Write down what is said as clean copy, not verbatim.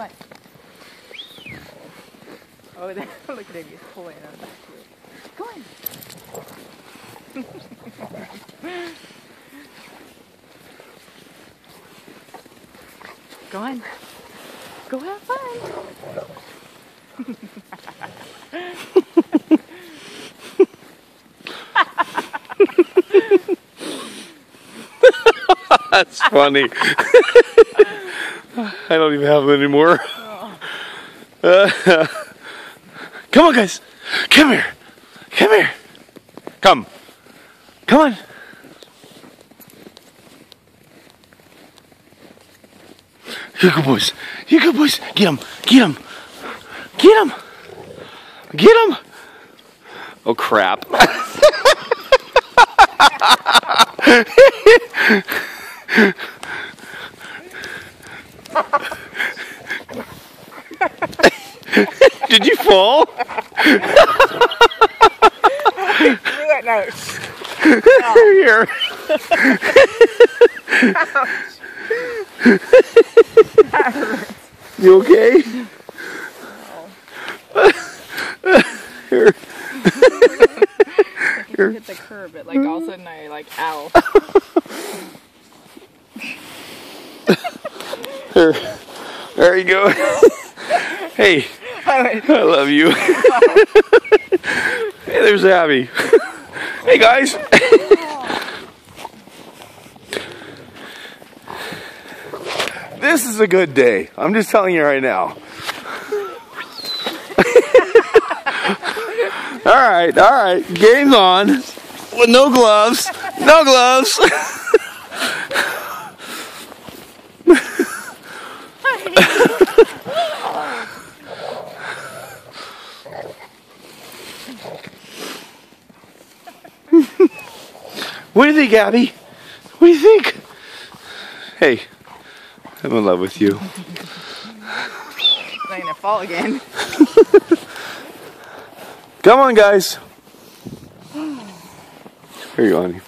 on. Oh, look at him. He's pulling on back to it. Go on. Go on. Go have fun. That's funny. I don't even have them anymore. Come on, guys. Come here. Come here. Come. Come on. You good boys. You good boys. Get him. Get him. Get him. Get him. Oh, crap. Did you fall? No. Here. You okay? Here. Here. Hit the curb, it like all of a sudden I like ow. Here. There you go. Hey, I love you. Hey, there's Abby. Hey guys. This is a good day. I'm just telling you right now. All right. Game's on. With no gloves. No gloves. What do you think, Abby? What do you think? Hey, I'm in love with you. I'm gonna fall again. Come on, guys. Here you go, honey.